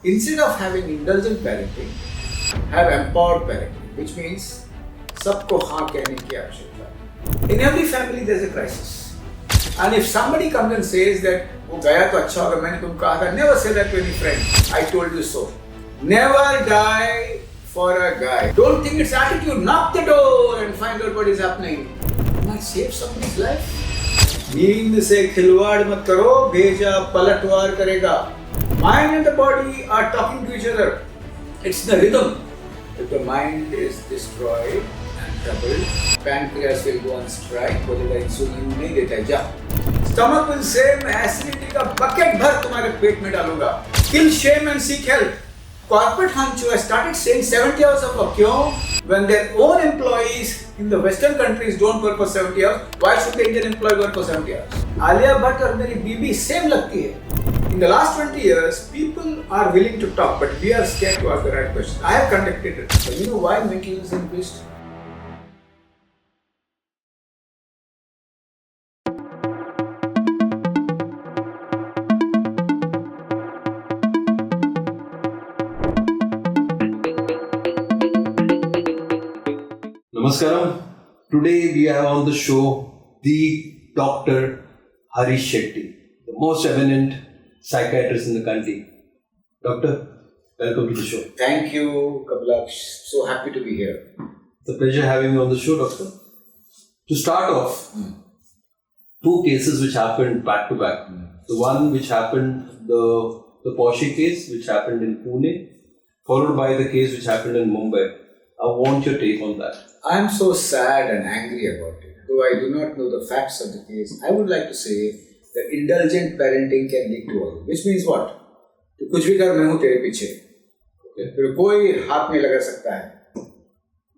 Instead of having indulgent parenting, have empowered parenting, which means सबको हाँ कहने की आवश्यकता है. In every family there is a crisis, and if somebody comes and says that वो गया तो अच्छा होगा, मैंने तुमको कहा था, never say that to any friend. I told you so. Never die for a guy. Don't think it's attitude. Knock the door and find out what is happening. You might save somebody's life. नींद से खिलवाड़ मत करो, भेजा पलटवार करेगा. Mind and the body are talking to each other. It's the rhythm. If the mind is destroyed and troubled, pancreas will go on strike. बोलेगा insulin नहीं देता है, जा. Stomach will say मैं acidity का bucket भर तुम्हारे पेट में डालूंगा. Kill shame and seek help. Corporate honcho has started saying 70 hours of work. क्यों? When their own employees in the Western countries don't work for 70 hours, why should the Indian employee work for 70 hours? Alia Bhatt और मेरी बीबी same लगती है. In the last 20 years, people are willing to talk, but we are scared to ask the right question. I have conducted it. So you know why mental illness increased? Namaskaram. Today we have on the show the Dr. Harish Shetty, the most eminent psychiatrist in the country. Doctor, welcome to the show. Thank you, Kamlksh. So happy to be here. It's a pleasure having you on the show, Doctor. To start off, two cases which happened back to back. The one which happened, the Porsche case which happened in Pune, followed by the case which happened in Mumbai. I want your take on that. I am so sad and angry about it. Though I do not know the facts of the case, I would like to say that indulgent parenting can lead to all. Which means what? तो कुछ भी कर, मैं हूँ तेरे पीछे. फिर कोई हाथ नहीं लगा सकता है.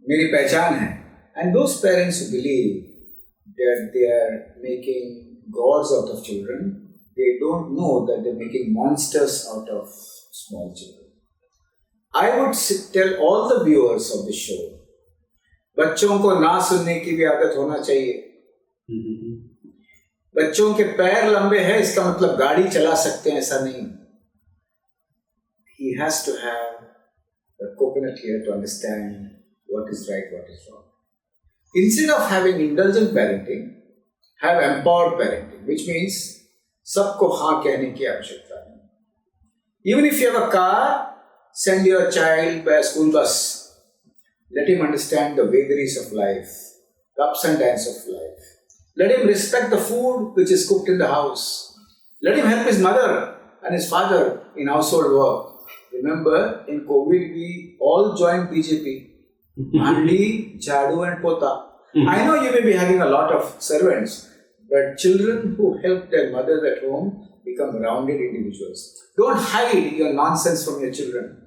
मेरी पहचान है. And those parents who believe that they are making gods out of children, they don't know that they are making monsters out of small children. I would tell all the viewers of the show, बच्चों को ना सुनने की भी आदत होना चाहिए. बच्चों के पैर लंबे हैं इसका मतलब गाड़ी चला सकते हैं ऐसा नहीं. He has to have the coconut here to understand what is right, what is wrong. Instead of having indulgent parenting, have empowered parenting, which means सबको हाँ कहने की आवश्यकता है. Even if you have a car, send your child by a school bus. Let him understand the vagaries of life, the ups and downs of life. Let him respect the food which is cooked in the house. Let him help his mother and his father in household work. Remember, in COVID, we all joined BJP. Mandi, Jadu and Pota. I know you may be having a lot of servants, but children who help their mothers at home become rounded individuals. Don't hide your nonsense from your children.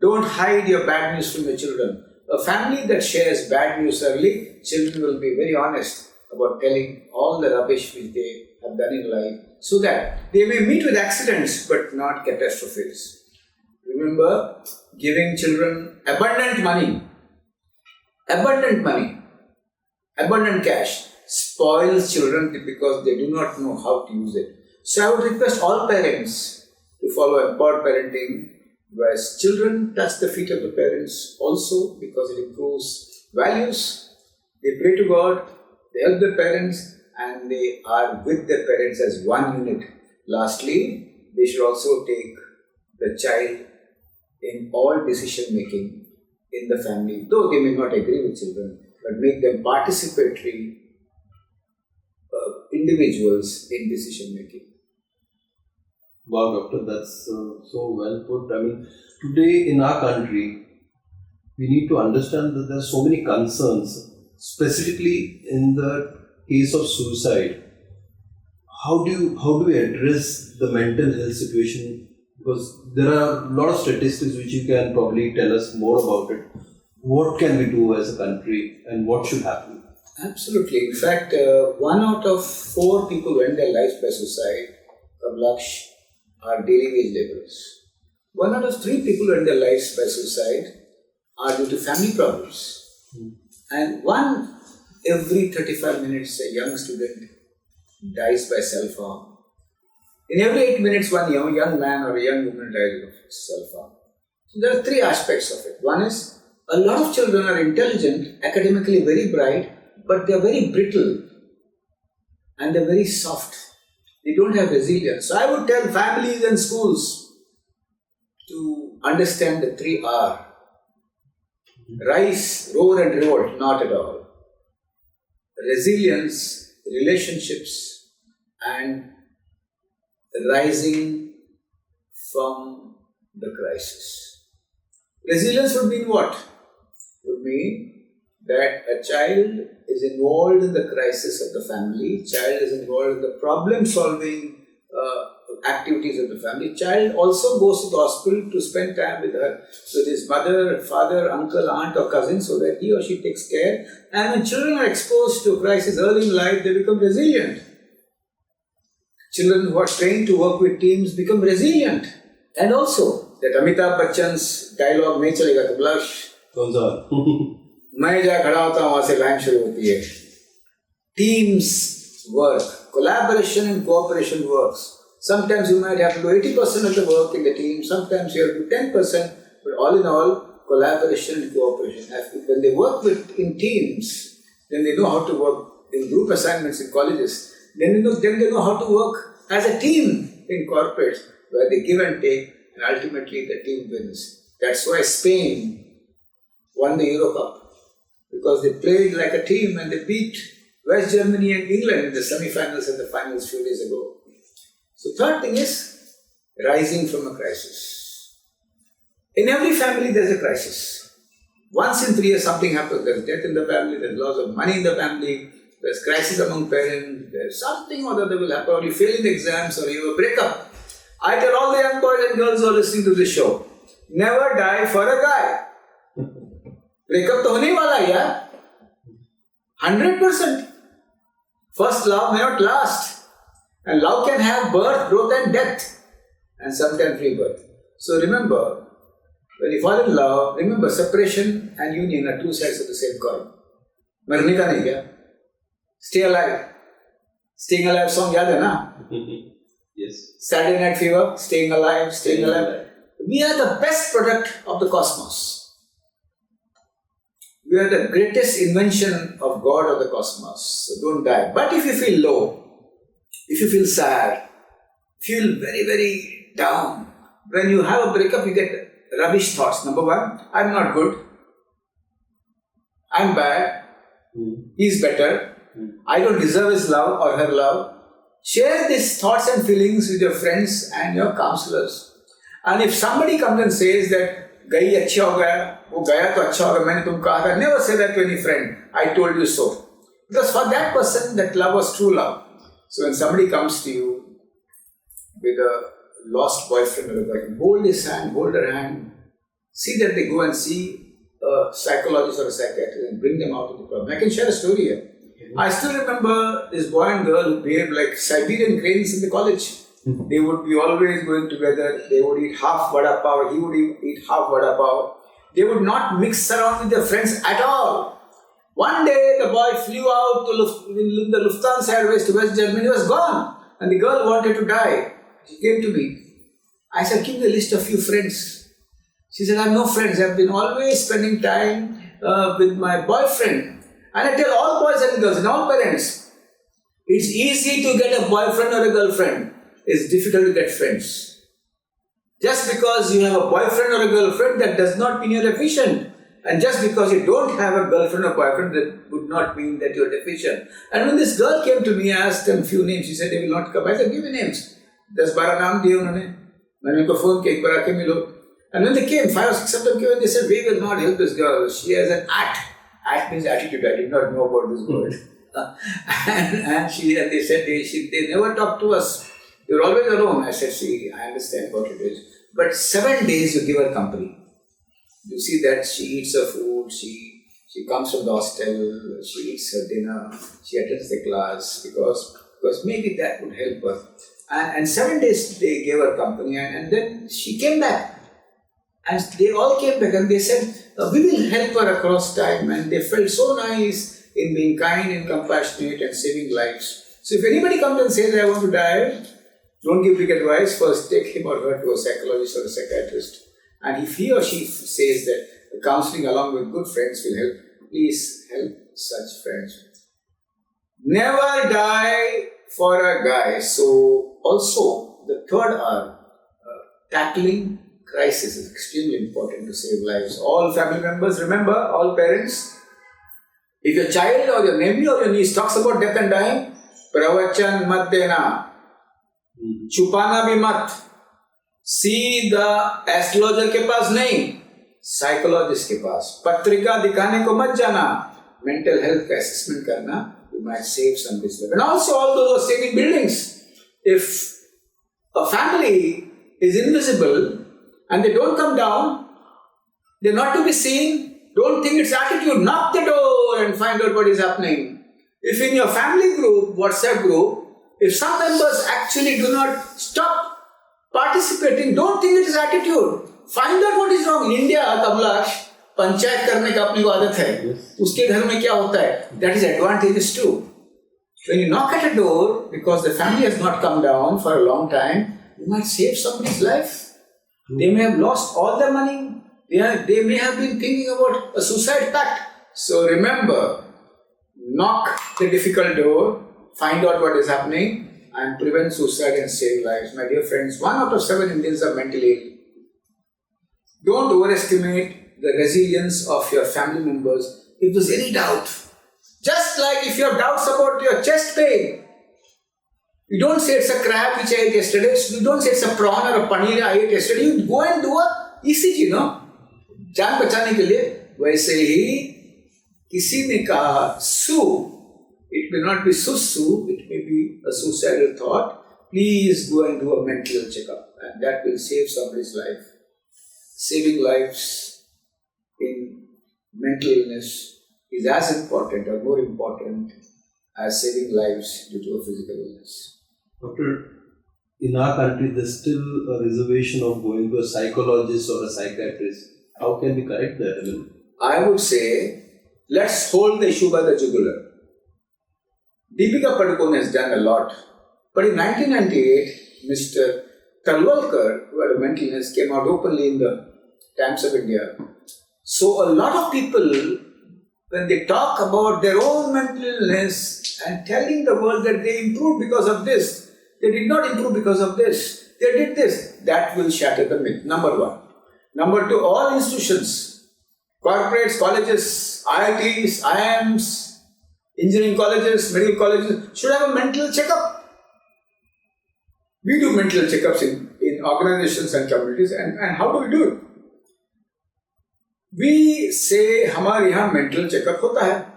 Don't hide your bad news from your children. A family that shares bad news early, children will be very honest about telling all the rubbish which they have done in life, so that they may meet with accidents but not catastrophes. Remember, giving children abundant cash spoils children because they do not know how to use it. So I would request all parents to follow empowered parenting, whereas children touch the feet of the parents also because it improves values. They pray to God, they help their parents, and they are with their parents as one unit. Lastly, they should also take the child in all decision making in the family, though they may not agree with children, but make them participatory individuals in decision making. Wow, Doctor, that's so well put. I mean, today in our country, we need to understand that there are so many concerns, specifically in the case of suicide. How do we address the mental health situation? Because there are a lot of statistics which you can probably tell us more about it. What can we do as a country and what should happen? Absolutely. In fact, 1 out of 4 people who end their lives by suicide, Kamlksh, are daily wage laborers. 1 out of 3 people who end their lives by suicide are due to family problems. And 1 every 35 minutes a young student dies by self-harm. In every 8 minutes, one young man or a young woman dies of self-harm. So there are three aspects of it. One is, a lot of children are intelligent, academically very bright, but they are very brittle and they are very soft. They don't have resilience. So I would tell families and schools to understand the three R. Rise, roar and revolt, not at all. Resilience, relationships, and rising from the crisis. Resilience would mean what? Would mean that a child is involved in the crisis of the family, child is involved in the problem-solving activities of the family. Child also goes to the hospital to spend time with his mother, father, uncle, aunt or cousin, so that he or she takes care. And when children are exposed to crisis early in life, they become resilient. Children who are trained to work with teams become resilient. And also, that Amitabh Bachchan's dialogue, "Nahi chalega Kamlksh." मैं जहाँ खड़ा होता हूँ वहाँ से line शुरू होती है. Teams work. Collaboration and cooperation works. Sometimes you might have to do 80% of the work in the team, sometimes you have to do 10%, but all in all, collaboration and cooperation. When they work in teams, then they know how to work in group assignments in colleges. Then they know how to work as a team in corporates, where they give and take, and ultimately the team wins. That's why Spain won the Euro Cup, because they played like a team and they beat West Germany and England in the semi-finals and the finals a few days ago. So third thing is rising from a crisis. In every family there is a crisis. Once in 3 years something happens. There's death in the family, there's loss of money in the family, there's crisis among parents, there's something or other will happen, or you fail in the exams, or you have a breakup. I tell all the young boys and girls who are listening to this show, never die for a guy. Breakup to hone wala hai yaar. 100%. First love may not last. And love can have birth, growth and death. And sometimes rebirth. So remember, when you fall in love, remember separation and union are two sides of the same coin. Marne ka nahi kya? Stay alive. Staying alive song yaad hai na? Yes. Saturday Night Fever, staying alive, staying alive. We are the best product of the cosmos. We are the greatest invention of God or the cosmos. So don't die. But if you feel low, if you feel sad, feel very, very down, when you have a breakup, you get rubbish thoughts. Number one, I'm not good. I'm bad. He's better. I don't deserve his love or her love. Share these thoughts and feelings with your friends and your counselors. And if somebody comes and says that, गई अच्छा हो गया, वो गया तो अच्छा हो गया, मैंने तुम कहा था, never say that to any friend, I told you so. Because for that person, that love was true love. So when somebody comes to you with a lost boyfriend or a girlfriend, hold his hand, hold her hand, see that they go and see a psychologist or a psychiatrist and bring them out of the problem. I can share a story here. I still remember this boy and girl who behaved like Siberian cranes in the college. They would be always going together. They would eat half vada pav. He would eat half vada pav. They would not mix around with their friends at all. One day, the boy flew out to the Lufthansa Airways to West Germany. He was gone. And the girl wanted to die. She came to me. I said, give me a list of few friends. She said, I have no friends. I have been always spending time with my boyfriend. And I tell all boys and girls and all parents, it's easy to get a boyfriend or a girlfriend. It's difficult to get friends. Just because you have a boyfriend or a girlfriend, that does not mean you're efficient. And just because you don't have a girlfriend or boyfriend, that would not mean that you're deficient. And when this girl came to me, I asked them a few names. She said, they will not come. I said, give me names. 10-12 naam diye unhone. Maine unko phone kiya, ek baar aake milo. And when they came, 5 or 6 of them came and they said, we will not help this girl. She has an act. Act means attitude. I did not know about this word. and they said, they never talked to us. You're always alone. I said, see, I understand what it is. But 7 days you give her company. You see that she eats her food, she comes from the hostel, she eats her dinner, she attends the class because maybe that would help her. And 7 days they gave her company and then she came back. And they all came back and they said, we will help her across time. And they felt so nice in being kind and compassionate and saving lives. So if anybody comes and says, I want to die, Don't give big advice. First, take him or her to a psychologist or a psychiatrist. And if he or she says that counseling along with good friends will help, please help such friends. Never die for a guy. So, also, the third R, tackling crisis is extremely important to save lives. All family members, remember, all parents, if your child or your nephew or your niece talks about death and dying, pravachan mat dena, छुपाना भी मत. See the astrologer के पास नहीं, psychologist के पास. पत्रिका दिखाने को मत जाना. मेंटल हेल्थ का असेसमेंट करना. You might save somebody's life. And also all those who stay in buildings. If a family is invisible and they don't come down, they're not to be seen. Don't think it's attitude. Knock the door and find out what is happening. If in your family group, WhatsApp group, if some members actually do not stop participating, don't think it is attitude. Find out what is wrong. In India, Kamlksh, panchayat करने का अपनी को आदत है. उसके घर में क्या होता है? That is advantageous too. When you knock at a door, because the family has not come down for a long time, you might save somebody's life. They may have lost all their money. They may have been thinking about a suicide pact. So remember, knock the difficult door, find out what is happening, and prevent suicide and save lives. My dear friends, 1 out of 7 Indians are mentally ill. Don't overestimate the resilience of your family members if there's any doubt. Just like if you have doubts about your chest pain, you don't say it's a crab which I ate yesterday, you don't say it's a prawn or a paneer I ate yesterday, you go and do a ECG, no? जान बचाने के लिए. वैसे ही किसी ने कहा sue, it may not be sussu, it may be a suicidal thought. Please go and do a mental checkup, and that will save somebody's life. Saving lives in mental illness is as important or more important as saving lives due to a physical illness. Doctor, in our country, there's still a reservation of going to a psychologist or a psychiatrist. How can we correct that? I would say, let's hold the issue by the jugular. Deepika Padukone has done a lot. But in 1998, Mr. Talwalkar, who had a mental illness, came out openly in the Times of India. So a lot of people, when they talk about their own mental illness and telling the world that they improved because of this, they did not improve because of this, they did this, that will shatter the myth, number one. Number two, all institutions, corporates, colleges, IITs, IIMs, engineering colleges, medical colleges, should have a mental checkup. We do mental checkups in organizations and communities, and how do we do it? We say, हमारे यहाँ mental checkup होता है.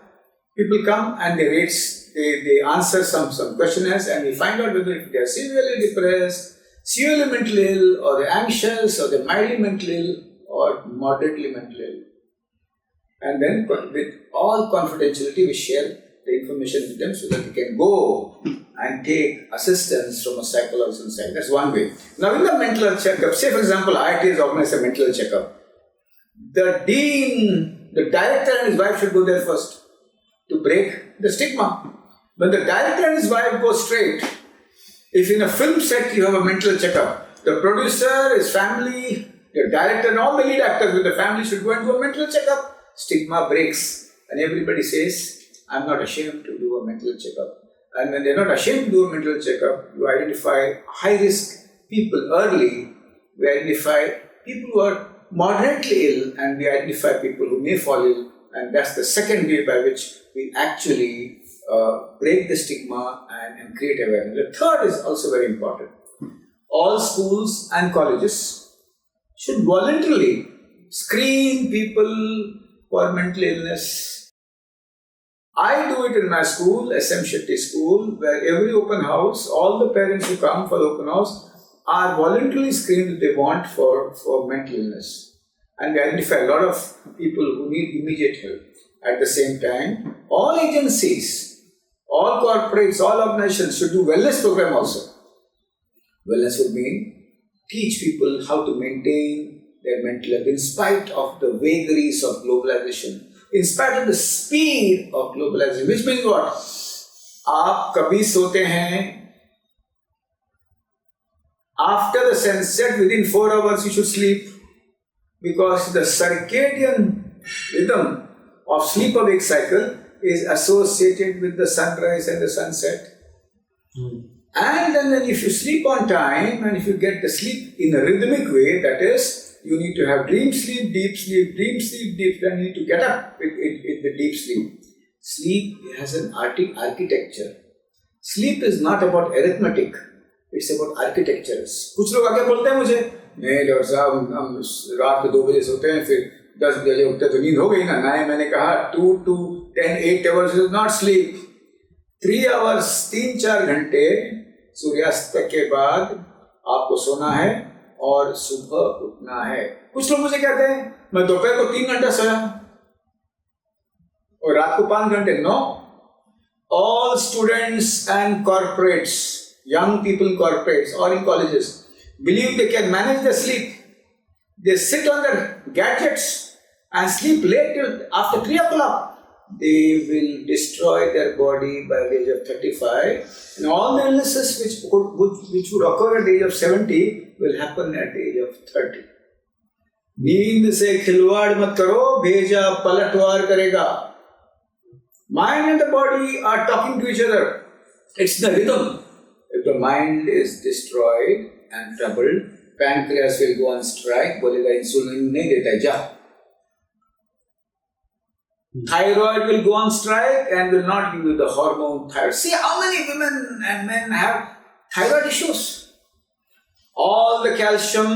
People come and they answer some questionnaires, and we find out whether they are severely depressed, severely mentally ill, or they're anxious, or they're mildly mentally ill, or moderately mentally ill. And then with all confidentiality, we share the information with them so that they can go and take assistance from a psychologist and psychiatrist. That's one way. Now in the mental checkup, say for example, IIT has organized a mental checkup. The dean, the director and his wife should go there first to break the stigma. When the director and his wife go straight, if in a film set you have a mental checkup, the producer, his family, the director and all the lead actors with the family should go and do a mental checkup. Stigma breaks and everybody says, I'm not ashamed to do a mental checkup. And when they're not ashamed to do a mental checkup, you identify high-risk people early. We identify people who are moderately ill, and we identify people who may fall ill, and that's the second way by which we actually break the stigma and create awareness. The third is also very important. All schools and colleges should voluntarily screen people for mental illness. I do it in my school, SM Shetty School, where every open house, all the parents who come for the open house are voluntarily screened if they want for mental illness. And we identify a lot of people who need immediate help. At the same time, all agencies, all corporates, all organizations should do wellness program also. Wellness would mean teach people how to maintain their mental health in spite of the vagaries of globalization, in spite of the speed of globalization, which means what? आप कभी सोते हैं After the sunset, within 4 hours you should sleep, because the circadian rhythm of sleep-awake cycle is associated with the sunrise and the sunset. And then if you sleep on time and if you get the sleep in a rhythmic way, that is, you need to have dream sleep, deep sleep, dream sleep, deep, then you need to get up with the deep sleep. Sleep has an architecture. Sleep is not about arithmetic, it's about architecture. कुछ लोग आके बोलते हैं मुझे, नहीं doctor साहब हम रात को 2 बजे सोते हैं फिर 10 बजे उठते तो नींद हो गई ना। नहीं, मैंने कहा 2 to 10, 8 hours is not sleep. 3 hours, 3-4 घंटे सूर्यास्त के बाद आपको सोना है और सुबह उठना है। कुछ लोग मुझे कहते हैं मैं दोपहर को 3 घंटा सोया और रात को 5 घंटे। No, all students and corporates, young people in corporates or in colleges, believe they can manage their sleep. They sit on their gadgets and sleep late till after 3 o'clock. They will destroy their body by the age of 35, and all the illnesses which would occur at the age of 70 will happen at the age of 30. नींद से खिलवाड़ मत करो, भेजा पलटवार करेगा. Mind and the body are talking to each other. It's the rhythm. If the mind is destroyed and troubled, pancreas will go on strike, बोलेगा insulin नहीं देता है, जा. Thyroid will go on strike and will not give you the hormone thyroid. See how many women and men have thyroid issues. All the calcium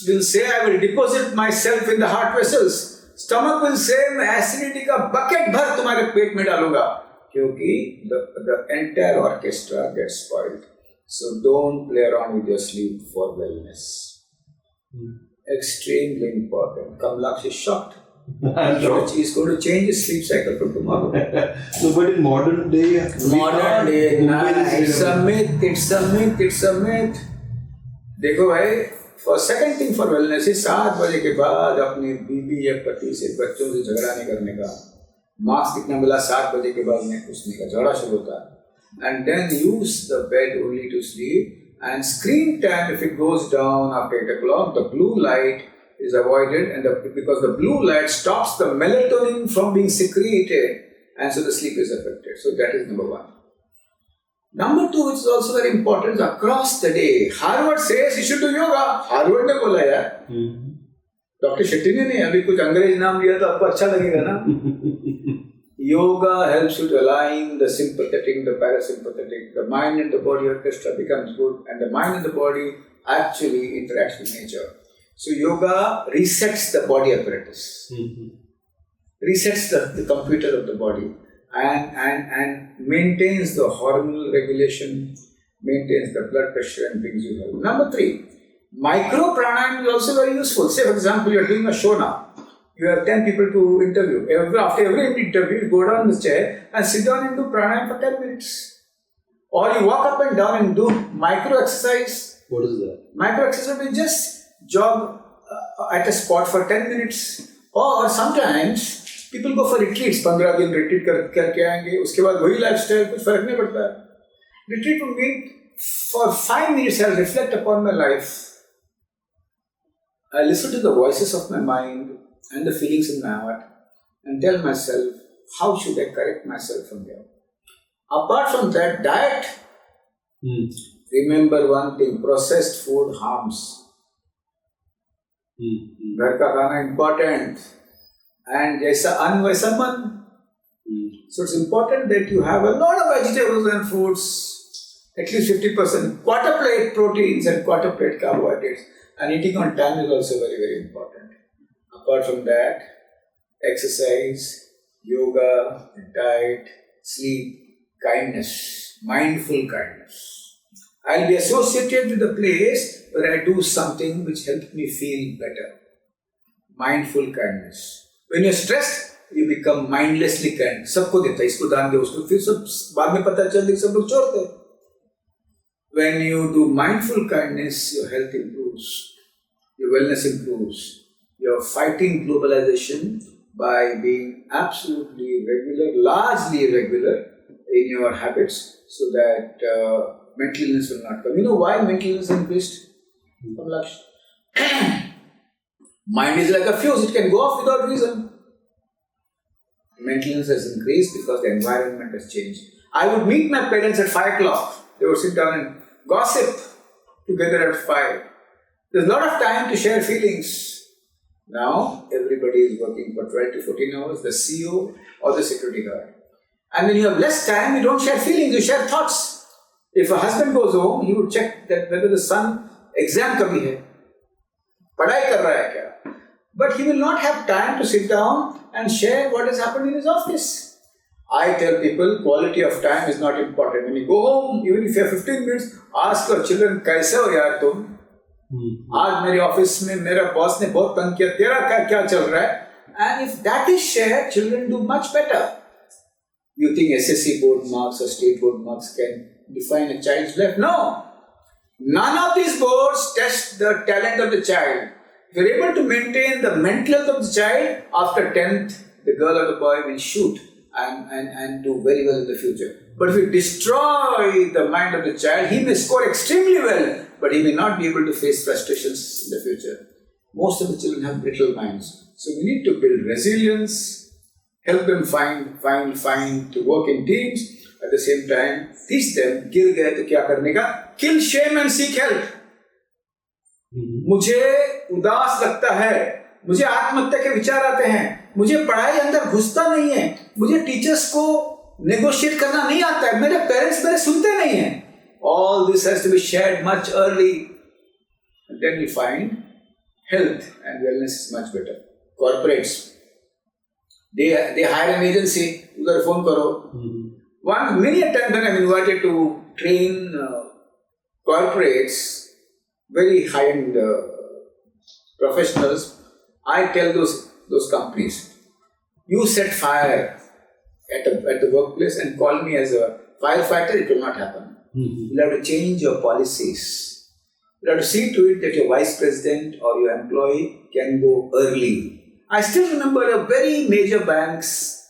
will say, I will deposit myself in the heart vessels. Stomach will say, मैं acidity का bucket भर तुम्हारे पेट में डालूंगा, क्योंकि the entire orchestra gets spoiled. So don't play around with your sleep for wellness. Extremely important. Kamlksh is shocked. He's going to change his sleep cycle from tomorrow. So, but in modern day, it's a myth. देखो भाई, for second thing for wellness is 7 बजे के बाद अपने बीवी या पति से, बच्चों से झगड़ा नहीं करने का. मास्क कितना मिला 7 बजे के बाद नहीं पूछने का, झगड़ा शुरू होता है. And then use the bed only to sleep, and screen time, if it goes down after 8 o'clock, the blue light is avoided, and because the blue light stops the melatonin from being secreted, and so the sleep is affected. So that is number 1. Number 2, which is also very important, is across the day. Harvard says you should do yoga. Harvard ने बोला यार. Doctor Shetty ने नहीं, अभी कुछ अंग्रेज नाम लिया तो आपको अच्छा लगेगा ना. Yoga helps you to align the sympathetic, the parasympathetic, the mind and the body orchestra becomes good, and the mind and the body actually interacts with nature. So yoga resets the body apparatus, resets the computer of the body, and maintains the hormonal regulation, maintains the blood pressure, and brings you health. Number 3, micro pranayama is also very useful. Say for example, you are doing a show now. You have 10 people to interview. After every interview, you go down the chair and sit down and do pranayama for 10 minutes. Or you walk up and down and do micro exercise. What is that? Micro exercise means just jog at a spot for 10 minutes. Or sometimes people go for retreats. 15 दिन retreat करके आएंगे. उसके बाद वही lifestyle, कुछ फर्क नहीं पड़ता. Retreat would mean for 5 minutes I'll reflect upon my life. I listen to the voices of my mind and the feelings in my heart, and tell myself, how should I correct myself from there? Apart from that, diet. Remember one thing, processed food harms. घर का खाना important, and जैसा अन्न वैसा मन. So it's important that you have a lot of vegetables and fruits, at least 50%, quarter plate proteins and quarter plate carbohydrates, and eating on time is also very, very important. Apart from that, exercise, yoga, diet, sleep, kindness, mindful kindness. I'll be associated with a place where I do something which helps me feel better. Mindful kindness. When you're stressed, you become mindlessly kind. सबको देता है, इसको दान दे, उसको फिर सब बाद में पता चलता है, सब लोग छोड़ते. When you do mindful kindness, your health improves, your wellness improves. You're fighting globalization by being absolutely regular, largely regular in your habits, so that mental illness will not come. You know why mental illness increased? Kamlksh. Mind is like a fuse, it can go off without reason. Mental illness has increased because the environment has changed. I would meet my parents at 5 o'clock. They would sit down and gossip together at 5. There's a lot of time to share feelings. Now, everybody is working for 12 to 14 hours, the CEO or the security guard. And when you have less time, you don't share feelings, you share thoughts. If a husband goes home, he would check that whether the son exam kabhi hai, padhai kar raha hai kya. But he will not have time to sit down and share what has happened in his office. I tell people quality of time is not important. When you go home, even if you have 15 minutes, ask your children, kaise ho yaar tum? आज मेरे office में मेरा boss ने बहुत तंग किया, तेरा क्या चल रहा है? And if that is shared, children do much better. You think SSC board marks or state board marks can define a child's life? No. None of these boards test the talent of the child. If you're able to maintain the mental health of the child, after 10th, the girl or the boy will shoot and do very well in the future. But if you destroy the mind of the child, he may score extremely well, but he may not be able to face frustrations in the future. Most of the children have brittle minds. So we need to build resilience, help them find to work in teams. At the same time, teach them, गिर गए तो क्या करने का? Kill shame and seek help. मुझे उदास लगता है, मुझे आत्महत्या के विचार आते हैं, मुझे पढ़ाई अंदर घुसता नहीं है, मुझे टीचर्स को नेगोशिएट करना नहीं आता है, मेरे पेरेंट्स मेरे सुनते नहीं हैं. All this has to be shared much early, and then you find health and wellness is much better. Corporates, they hire an agency, उधर phone करो. Many a time when I'm invited to train corporates, very high-end professionals, I tell those companies, you set fire at the workplace and call me as a firefighter, it will not happen. You'll have to change your policies. You'll have to see to it that your vice president or your employee can go early. I still remember a very major bank's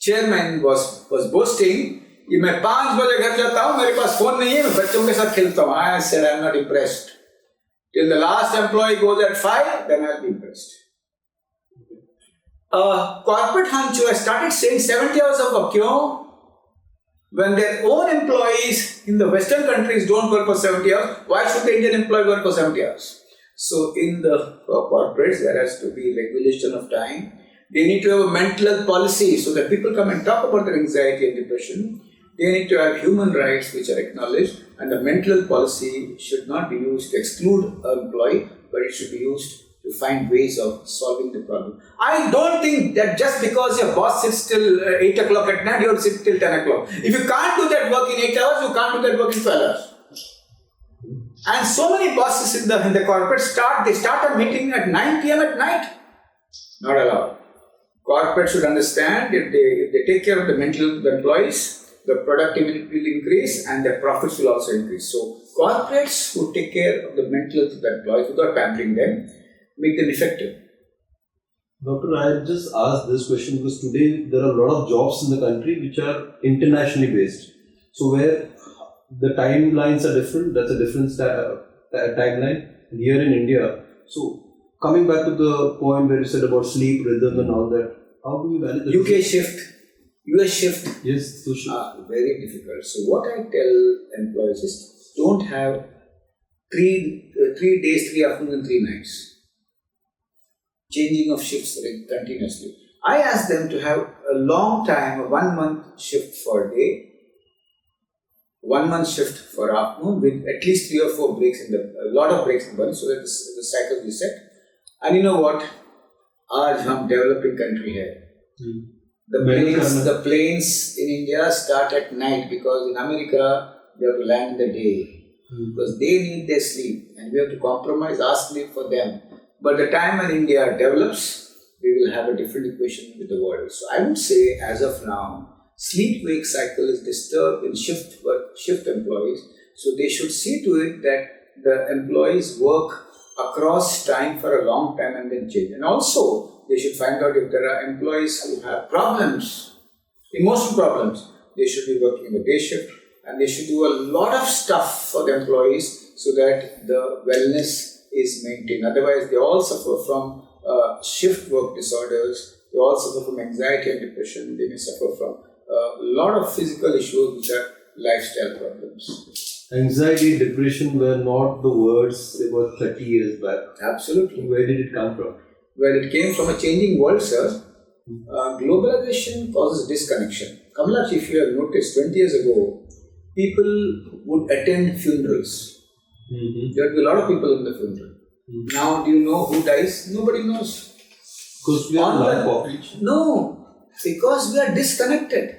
chairman was boasting, कि मैं 5 बजे घर जाता हूँ, मेरे पास phone नहीं है, मैं बच्चों के साथ खेलता हूँ. I said I'm not impressed. Till the last employee goes at 5, then I'll be impressed. Corporate Hancho has started saying 70 hours of work. क्यों? When their own employees in the Western countries don't work for 70 hours, why should the Indian employee work for 70 hours? So in the corporates, there has to be regulation of time. They need to have a mental health policy so that people come and talk about their anxiety and depression. They need to have human rights which are acknowledged, and the mental health policy should not be used to exclude an employee, but it should be used to find ways of solving the problem. I don't think that just because your boss sits till 8 o'clock at night, you have to sit till 10 o'clock. If you can't do that work in 8 hours, you can't do that work in 12 hours. And so many bosses in the corporate start a meeting at 9 p.m. at night. Not allowed. Corporate should understand if they take care of the mental health of the employees, the productivity will increase and their profits will also increase. So corporates who take care of the mental health of the employees without pampering them, make them effective. Doctor, I just asked this question because today there are a lot of jobs in the country which are internationally based. So where the timelines are different, that's a different timeline. And here in India, so coming back to the point where you said about sleep, rhythm and all that, how do you manage the UK shift, US shift, yes, so very difficult. So what I tell employees is don't have 3 days, 3 afternoons and 3 nights. Changing of shifts continuously. I ask them to have a long time, a 1 month shift for day, 1 month shift for afternoon with at least 3 or 4 breaks a lot of breaks in the morning so that the cycle is set. And you know what? आज हम developing country है. The planes in India start at night because in America they have to land in the day because they need their sleep and we have to compromise our sleep for them. But the time when India develops, we will have a different equation with the world. So I would say as of now, sleep-wake cycle is disturbed in shift employees. So they should see to it that the employees work across time for a long time and then change. And also, they should find out if there are employees who have problems, emotional problems. They should be working in the day shift and they should do a lot of stuff for the employees so that the wellness is maintained. Otherwise, they all suffer from shift work disorders, they all suffer from anxiety and depression, they may suffer from a lot of physical issues which are lifestyle problems. Anxiety, depression were not the words about 30 years back. Absolutely. Where did it come from? Well, it came from a changing world, sir. Globalization causes disconnection. Kamlksh, if you have noticed, 20 years ago, people would attend funerals. There would be a lot of people in the funeral. Now, do you know who dies? Nobody knows. Because we are a large population. No, because we are disconnected.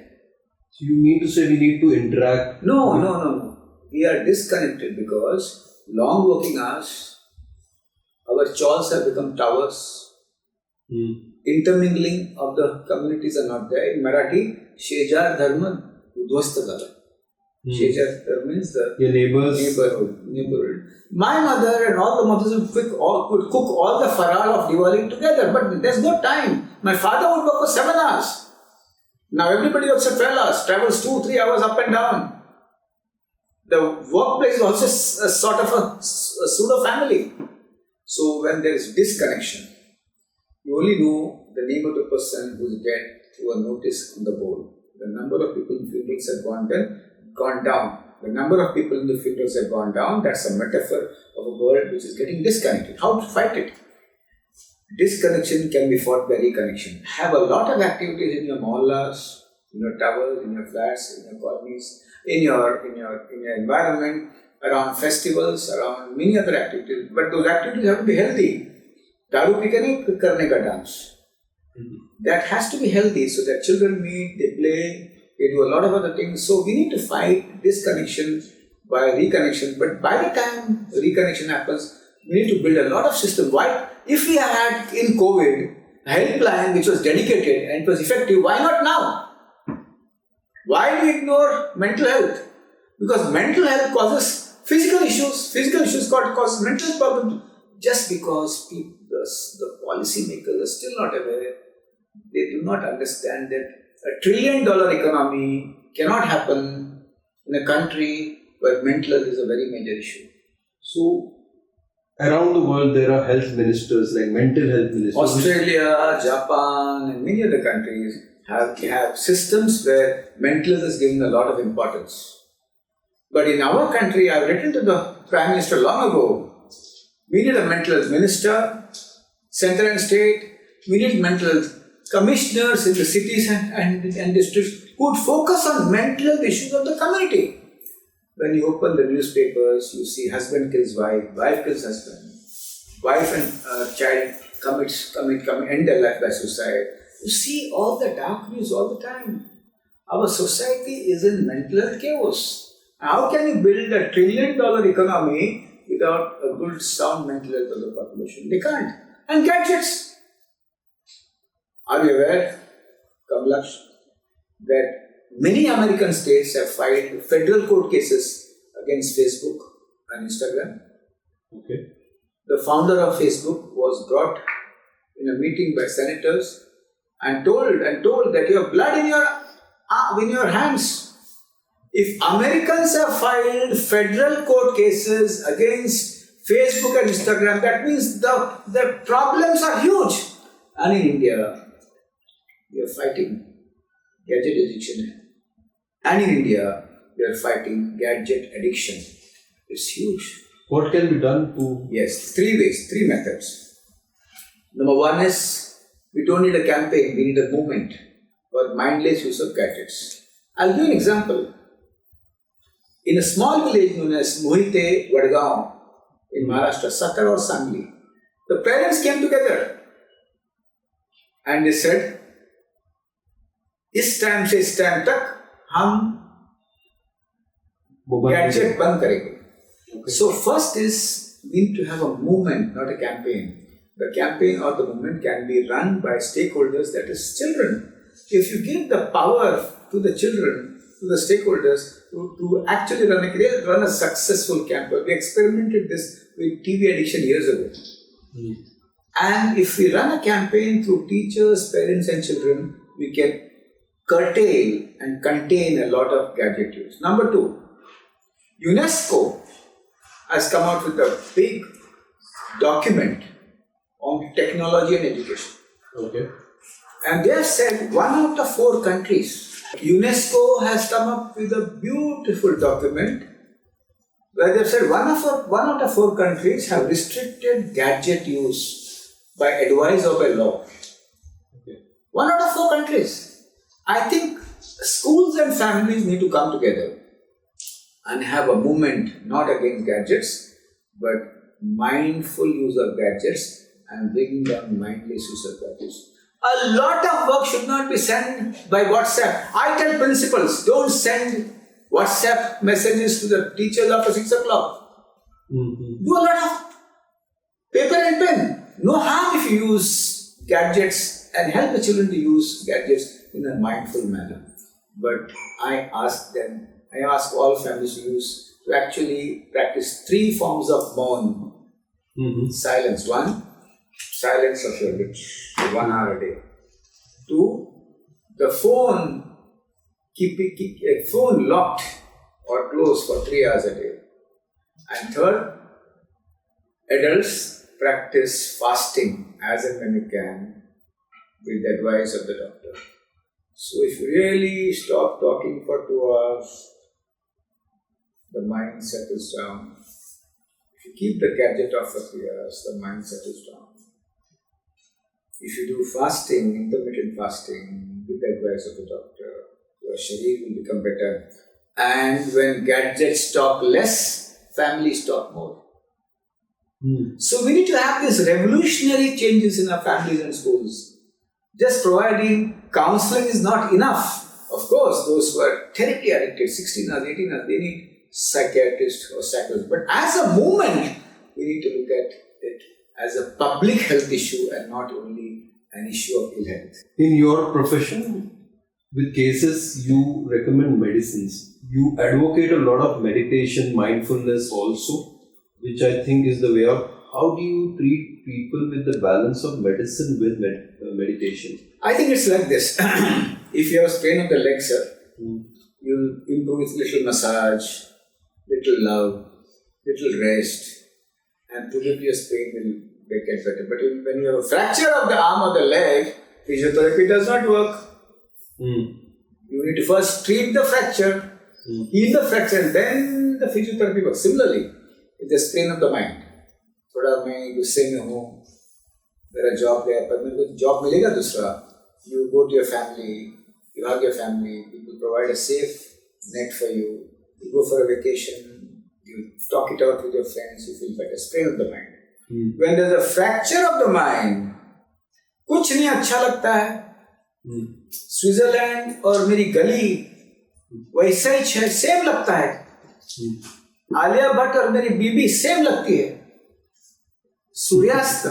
So you mean to say we need to interact? No. We are disconnected because long working hours, our chawls have become towers. Intermingling of the communities are not there. In Marathi, Shejar Dharma Udvasta Dhala. Shejar Dharma means the neighborhood. My mother and all the mothers would cook all the faral of Diwali together, but there's no time. My father would work for 7 hours. Now everybody works for 12 hours, travels 2-3 hours up and down. The workplace is also a sort of a pseudo family. So when there is disconnection, you only know the name of the person who is dead through a notice on the board. The number of people in funerals have gone down. The number of people in the funerals have gone down. That's a metaphor of a world which is getting disconnected. How to fight it? Disconnection can be fought by reconnection. Have a lot of activities in your mohallas, in your towers, in your flats, in your colonies, in your environment, around festivals, around many other activities. But those activities have to be healthy. Daru pi ke nahi karne ka dance. That has to be healthy so that children meet, they play, they do a lot of other things. So we need to fight disconnection by reconnection. But by the time reconnection happens, we need to build a lot of system. Why? If we had in COVID a helpline which was dedicated and it was effective, why not now? Why do we ignore mental health? Because mental health causes physical issues. Physical issues cause mental health problems. Just because the policy makers are still not aware, they do not understand that $1 trillion economy cannot happen in a country where mental health is a very major issue. So, around the world there are health ministers, like mental health ministers. Australia, Japan and many other countries have systems where mental health is given a lot of importance. But in our country, I've written to the Prime Minister long ago, we need a mental health minister, center and state, we need mental health commissioners in the cities and districts who would focus on mental health issues of the community. When you open the newspapers, you see husband kills wife, wife kills husband, wife and child end their life by suicide. You see all the dark news all the time. Our society is in mental health chaos. How can you build $1 trillion economy without a good sound mental health of the population? They can't. And gadgets. Are you aware, Kamlksh, that many American states have filed federal court cases against Facebook and Instagram? Okay. The founder of Facebook was brought in a meeting by senators and told that you have blood in your hands. If Americans have filed federal court cases against Facebook and Instagram, that means the problems are huge. And in India, we are fighting gadget addiction. And in India, we are fighting gadget addiction. It's huge. What can be done to... Yes, 3 ways, 3 methods. Number 1 is, we don't need a campaign, we need a movement for mindless use of gadgets. I'll give you an example. In a small village known as Mohite, Vadgaon, in Maharashtra, Satar or Sangli, the parents came together and they said, इस time से इस time तक हम gadget बंद करेंगे. So first is, we need to have a movement, not a campaign. The campaign or the movement can be run by stakeholders, that is children. If you give the power to the children, to the stakeholders, to actually run a successful campaign. We experimented this with TV addiction years ago. And if we run a campaign through teachers, parents and children, we can curtail and contain a lot of gadget use. Number 2, UNESCO has come out with a big document on technology and education. Okay. And they have said 1 out of 4 countries. UNESCO has come up with a beautiful document where they've said 1 out of 4 countries have restricted gadget use by advice or by law. Okay. 1 out of 4 countries. I think schools and families need to come together and have a movement not against gadgets, but mindful use of gadgets and bringing down mindless use of gadgets. A lot of work should not be sent by WhatsApp. I tell principals, don't send WhatsApp messages to the teachers after 6 o'clock. Mm-hmm. Do a lot of paper and pen. No harm if you use gadgets and help the children to use gadgets in a mindful manner. But I ask all families to actually practice 3 forms of maun. Mm-hmm. Silence. 1, silence of your lips for 1 hour a day. 2, the phone, keep a phone locked or closed for 3 hours a day. And 3rd, adults practice fasting as and when you can with the advice of the doctor. So if you really stop talking for 2 hours, the mind settles down. If you keep the gadget off for 3 hours, the mind settles down. If you do fasting, intermittent fasting, with the advice of the doctor, your sharir will become better. And when gadgets talk less, families talk more. So we need to have these revolutionary changes in our families and schools. Just providing counseling is not enough. Of course, those who are terribly addicted, 16 hours, 18 hours, they need psychiatrist or psychologist. But as a movement, we need to look at it as a public health issue and not only an issue of ill health. In your profession, with cases, you recommend medicines. You advocate a lot of meditation, mindfulness also, which I think is the way out. How do you treat people with the balance of medicine with meditation? I think it's like this. If you have strain of the legs, sir, you'll improve with little massage, little love, little rest, and probably your pain will get better. But when you have a fracture of the arm or the leg, physiotherapy does not work. You need to first treat the fracture, heal the fracture, and then the physiotherapy works. Similarly, with the strain of the mind, थोड़ा मैं गुस्से में हूँ, मेरा job गया, पर मेरे को जॉब मिलेगा दूसरा. You go to your family, you hug your family, people provide a safe net for you. You go for a vacation, you talk it out with your friends, you feel better. Strain of the mind. When there's a fracture of the mind, कुछ नहीं अच्छा लगता है. Switzerland और मेरी गली वैसा ही same लगता है. आलिया भट्ट और मेरी बीबी सेम लगती है. सूर्यास्त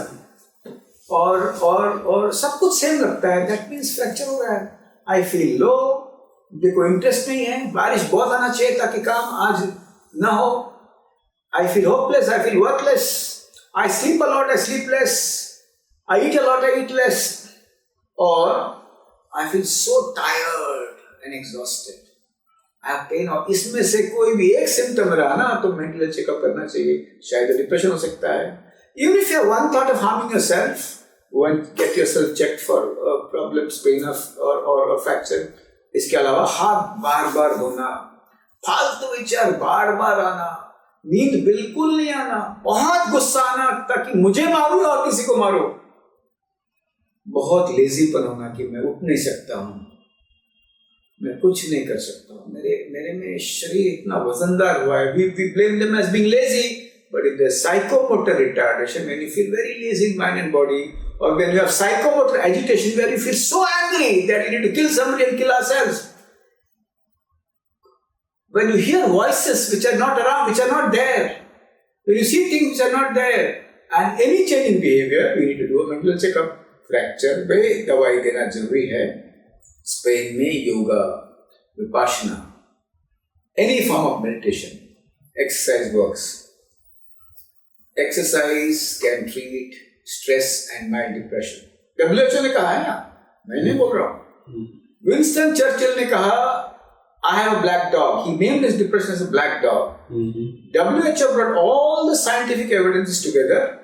और सब कुछ सेम लगता है. दैट मीन्स फ्रैक्चर हो गया है. आई फील लो, देखो इंटरेस्ट नहीं है, बारिश बहुत आना चाहिए ताकि काम आज ना हो. I feel hopeless, I feel worthless. I sleep a lot, I sleep less. I eat a lot, I eat less. और I feel so tired and exhausted. I have pain. और इसमें से कोई भी एक सिम्टम रहा ना तो मेंटल चेकअप करना चाहिए. शायद डिप्रेशन हो सकता है. Even if you have one thought of harming yourself, go and get yourself checked for problems, pain or fracture. इसके अलावा हाथ बार-बार धोना, फालतू विचार बार-बार आना, नींद बिल्कुल नहीं आना, बहुत गुस्सा आना ताकि मुझे मारो और किसी को मारो, बहुत लेजीपन होना कि मैं उठ नहीं सकता हूँ, मैं कुछ नहीं कर सकता हूँ, मेरे में शरीर इतना वजनदार हुआ है. We blame them as being lazy. But if there's psychomotor retardation, when you feel very lazy in mind and body, or when you have psychomotor agitation where you feel so angry that you need to kill somebody and kill ourselves, when you hear voices which are not around, which are not there, when you see things which are not there, and any change in behavior, we need to do a mental checkup. Fracture में दवाई देना जरूरी है. Spain में yoga, vipassana, any form of meditation, exercise works. Exercise can treat stress and mild depression. WHO ने कहा है ना, मैं नहीं बोल रहा हूँ. Winston Churchill ने कहा, I have a black dog. He named his depression as a black dog. WHO brought all the scientific evidences together